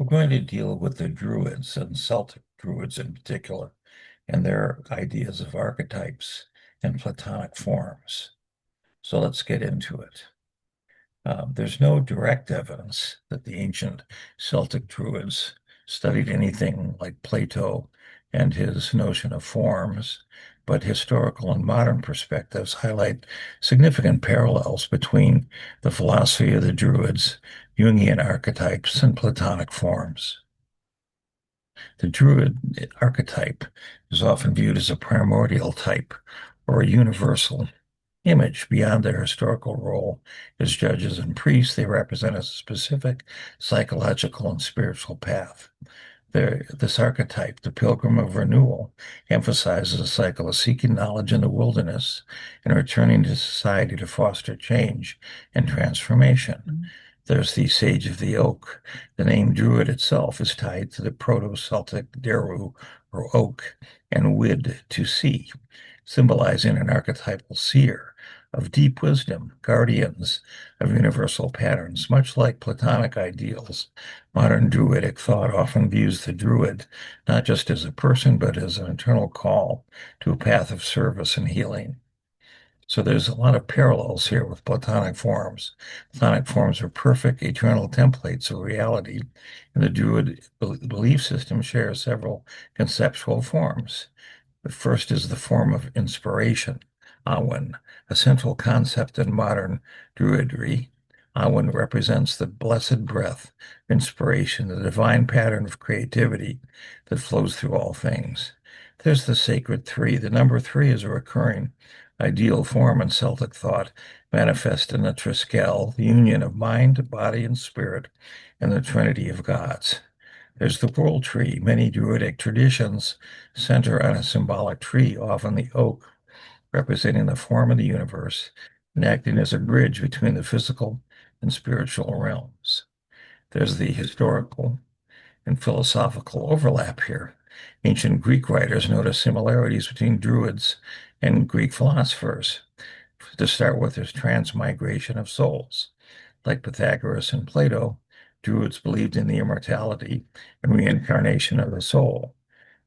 We're going to deal with the Druids and Celtic Druids in particular, and their ideas of archetypes and Platonic forms. So let's get into it. There's no direct evidence that the ancient Celtic Druids studied anything like Plato and his notion of forms, but historical and modern perspectives highlight significant parallels between the philosophy of the Druids, Jungian archetypes, and Platonic forms. The Druid archetype is often viewed as a primordial type or a universal image beyond their historical role as judges and priests. They represent a specific psychological and spiritual path. This archetype, the pilgrim of renewal, emphasizes a cycle of seeking knowledge in the wilderness and returning to society to foster change and transformation. There's the Sage of the Oak. The name Druid itself is tied to the Proto-Celtic Deru, or oak, and wid, to see, symbolizing an archetypal seer of deep wisdom, guardians of universal patterns. Much like Platonic ideals, modern Druidic thought often views the Druid not just as a person, but as an internal call to a path of service and healing. So there's a lot of parallels here with Platonic forms. Platonic forms are perfect, eternal templates of reality, and the Druid belief system shares several conceptual forms. The first is the form of inspiration, Awen, a central concept in modern Druidry. Awen represents the blessed breath, inspiration, the divine pattern of creativity that flows through all things. There's the sacred three. The number three is a recurring ideal form in Celtic thought, manifest in the triskell, the union of mind, body, and spirit, and the Trinity of gods. There's the world tree. Many Druidic traditions center on a symbolic tree, often the oak, representing the form of the universe and acting as a bridge between the physical and spiritual realms. There's the historical and philosophical overlap here. Ancient Greek writers noticed similarities between Druids and Greek philosophers. To start with, there's transmigration of souls. Like Pythagoras and Plato, Druids believed in the immortality and reincarnation of the soul.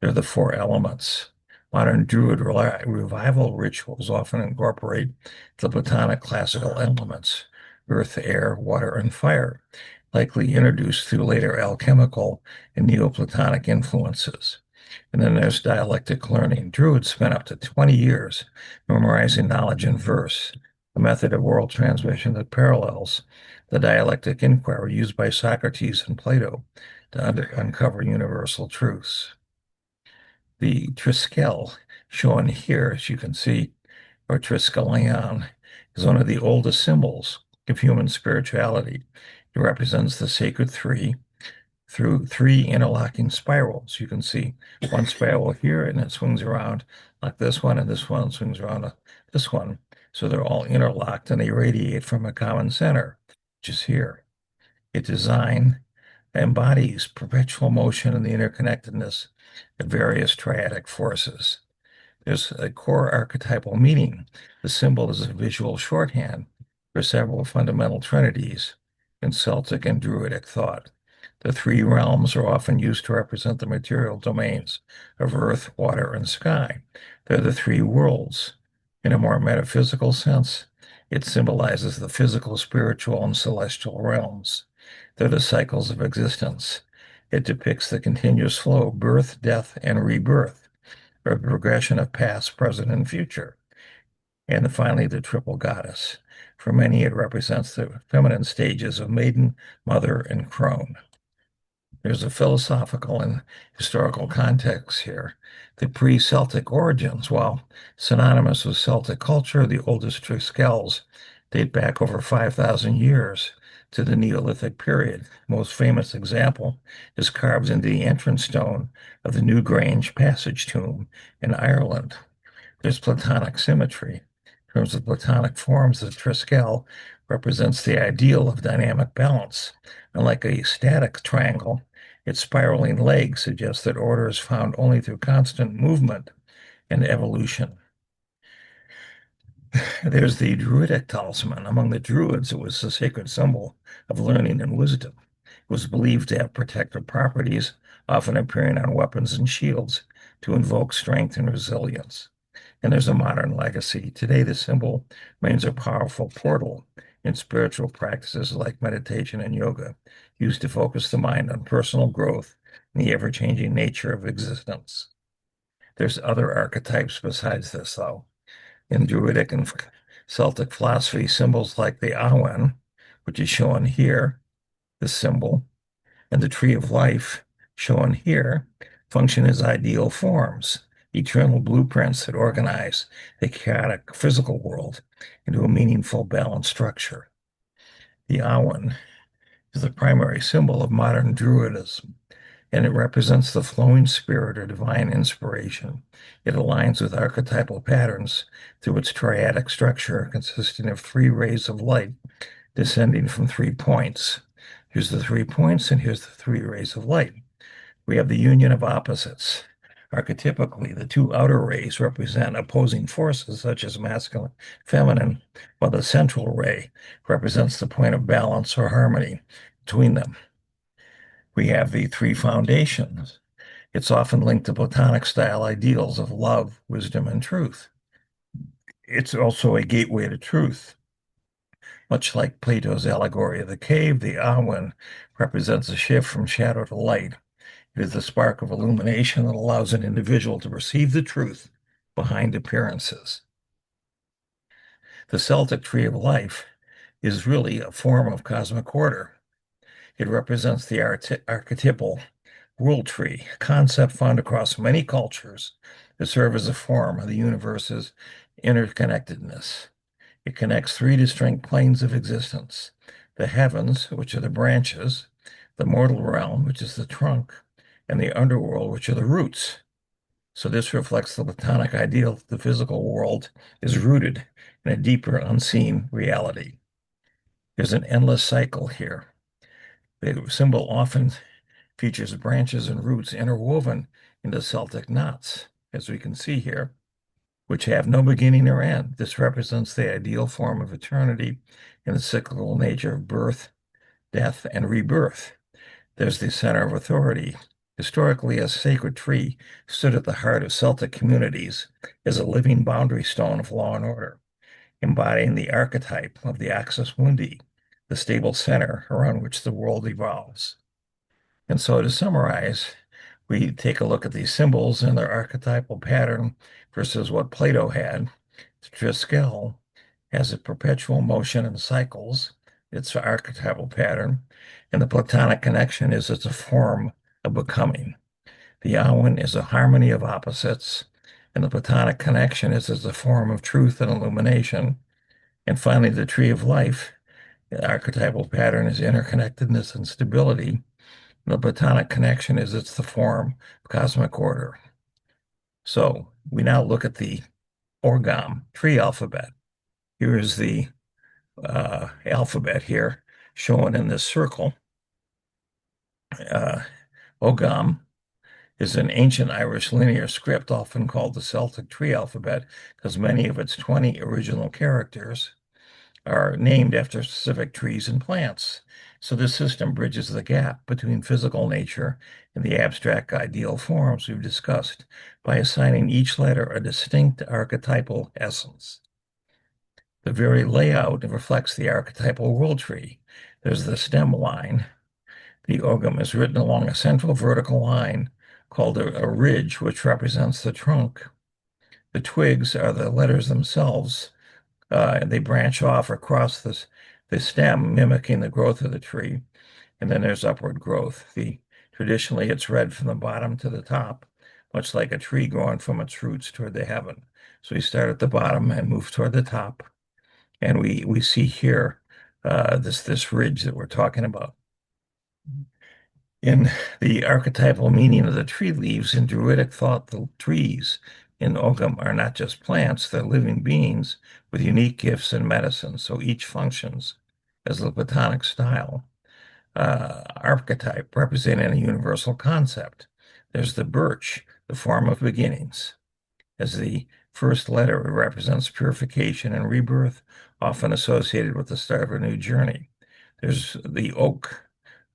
They're the four elements. Modern Druid revival rituals often incorporate the Platonic classical elements, earth, air, water, and fire, likely introduced through later alchemical and Neoplatonic influences. And then there's dialectic learning. Druids spent up to 20 years memorizing knowledge in verse, a method of oral transmission that parallels the dialectic inquiry used by Socrates and Plato to uncover universal truths. The triskell shown here, as you can see, or triskelion, is one of the oldest symbols of human spirituality. It represents the sacred three through three interlocking spirals. You can see one spiral here, and it swings around like this one, and this one swings around like this one. So they're all interlocked, and they radiate from a common center, which is here. Its design embodies perpetual motion and the interconnectedness of various triadic forces. There's a core archetypal meaning. The symbol is a visual shorthand for several fundamental trinities in Celtic and Druidic thought. The three realms are often used to represent the material domains of earth, water, and sky. They're the three worlds. In a more metaphysical sense, it symbolizes the physical, spiritual, and celestial realms. They're the cycles of existence. It depicts the continuous flow of birth, death, and rebirth, a progression of past, present, and future. And finally, the triple goddess. For many, it represents the feminine stages of maiden, mother, and crone. There's a philosophical and historical context here. The pre-Celtic origins, while synonymous with Celtic culture, the oldest triskells date back over 5,000 years to the Neolithic period. Most famous example is carved into the entrance stone of the Newgrange Passage tomb in Ireland. There's Platonic symmetry. In terms of Platonic forms, the triskell represents the ideal of dynamic balance. Unlike a static triangle, its spiraling legs suggest that order is found only through constant movement and evolution. There's the Druidic talisman. Among the Druids, it was a sacred symbol of learning and wisdom. was believed to have protective properties, often appearing on weapons and shields to invoke strength and resilience. And there's a modern legacy. Today, the symbol remains a powerful portal in spiritual practices like meditation and yoga, used to focus the mind on personal growth and the ever-changing nature of existence. There's other archetypes besides this, though. In Druidic and Celtic philosophy, symbols like the Awen, which is shown here, the symbol, and the tree of life, shown here, function as ideal forms, eternal blueprints that organize the chaotic physical world into a meaningful, balanced structure. The Awen is the primary symbol of modern Druidism, and it represents the flowing spirit or divine inspiration. It aligns with archetypal patterns through its triadic structure, consisting of 3 rays of light descending from 3 points. Here's the 3 points, and here's the 3 rays of light. We have the union of opposites. Archetypically, the 2 outer rays represent opposing forces such as masculine, feminine, while the central ray represents the point of balance or harmony between them. We have the 3 foundations. It's often linked to Platonic style ideals of love, wisdom, and truth. It's also a gateway to truth. Much like Plato's allegory of the cave, the Awen represents a shift from shadow to light. It is the spark of illumination that allows an individual to perceive the truth behind appearances. The Celtic tree of life is really a form of cosmic order. It represents the archetypal world tree, a concept found across many cultures that serve as a form of the universe's interconnectedness. It connects 3 distinct planes of existence: the heavens, which are the branches, the mortal realm, which is the trunk, and the underworld, which are the roots. So this reflects the Platonic ideal that the physical world is rooted in a deeper, unseen reality. There's an endless cycle here. The symbol often features branches and roots interwoven into Celtic knots, as we can see here, which have no beginning or end. This represents the ideal form of eternity and the cyclical nature of birth, death, and rebirth. There's the center of authority. Historically, a sacred tree stood at the heart of Celtic communities as a living boundary stone of law and order, embodying the archetype of the axis mundi, the stable center around which the world evolves. And so to summarize, we take a look at these symbols and their archetypal pattern versus what Plato had. The triskell has a perpetual motion and cycles. It's an archetypal pattern. And the Platonic connection is it's a form of becoming. The Awen is a harmony of opposites. And the Platonic connection is as a form of truth and illumination. And finally, the tree of life, the archetypal pattern is interconnectedness and stability. The Platonic connection is it's the form of cosmic order. So we now look at the Ogham tree alphabet. Here is the alphabet here shown in this circle. Ogham is an ancient Irish linear script, often called the Celtic tree alphabet, because many of its 20 original characters are named after specific trees and plants. So this system bridges the gap between physical nature and the abstract ideal forms we've discussed by assigning each letter a distinct archetypal essence. The very layout reflects the archetypal world tree. There's the stem line. The Ogham is written along a central vertical line called a ridge, which represents the trunk. The twigs are the letters themselves. They branch off across the stem, mimicking the growth of the tree. And then there's upward growth. Traditionally, it's read from the bottom to the top, much like a tree growing from its roots toward the heaven. So we start at the bottom and move toward the top. And we see here this ridge that we're talking about. In the archetypal meaning of the tree leaves, in Druidic thought, the trees in Ogham are not just plants, they're living beings with unique gifts and medicine. So each functions as the Platonic style archetype representing a universal concept. There's the birch, the form of beginnings. As the first letter, it represents purification and rebirth, often associated with the start of a new journey. There's the oak,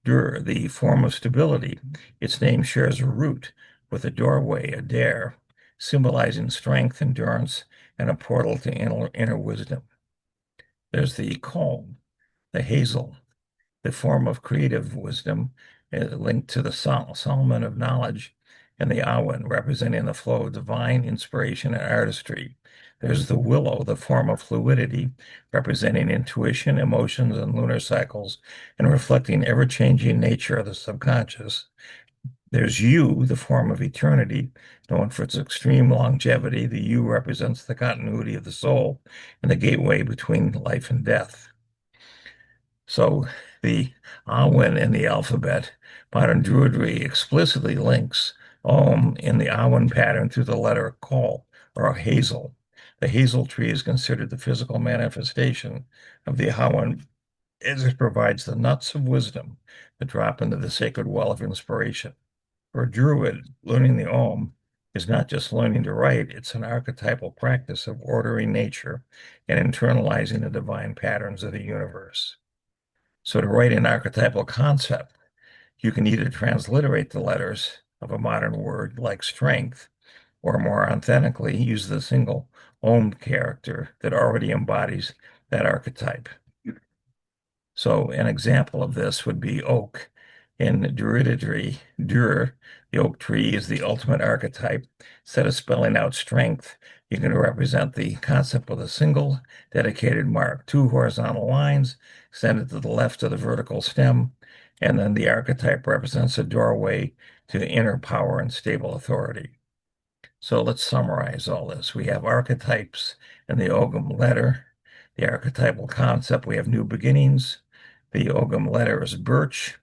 Dur, the form of stability. Its name shares a root with a doorway, a dare, symbolizing strength, endurance, and a portal to inner wisdom. There's the calm, the hazel, the form of creative wisdom linked to the Solomon of knowledge, and the Awen, representing the flow of divine inspiration and artistry. There's the willow, the form of fluidity, representing intuition, emotions, and lunar cycles, and reflecting ever-changing nature of the subconscious. There's U, the form of eternity, known for its extreme longevity. The U represents the continuity of the soul and the gateway between life and death. So the Awen in the alphabet, modern Druidry explicitly links Ogham in the Awen pattern through the letter Kol or hazel. The hazel tree is considered the physical manifestation of the Awen as it provides the nuts of wisdom that drop into the sacred well of inspiration. For a Druid, learning the Ogham is not just learning to write, it's an archetypal practice of ordering nature and internalizing the divine patterns of the universe. So to write an archetypal concept, you can either transliterate the letters of a modern word like strength, or more authentically use the single Ogham character that already embodies that archetype. So an example of this would be oak. In Druidry, the oak tree is the ultimate archetype. Instead of spelling out strength, you can represent the concept with a single dedicated mark, two horizontal lines extended to the left of the vertical stem, and then the archetype represents a doorway to inner power and stable authority. So let's summarize all this. We have archetypes in the Ogham letter, the archetypal concept. We have new beginnings. The Ogham letter is birch.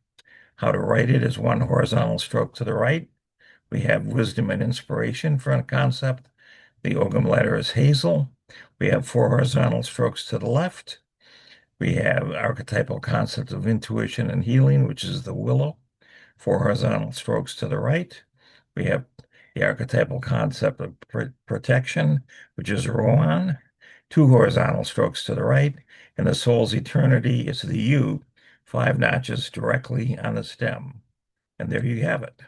How to write it is one horizontal stroke to the right. We have wisdom and inspiration for a concept. The Ogham letter is hazel. We have four horizontal strokes to the left. We have archetypal concept of intuition and healing, which is the willow. Four horizontal strokes to the right. We have the archetypal concept of protection, which is Rowan. Two horizontal strokes to the right. And the soul's eternity is the U, five notches directly on the stem. And there you have it.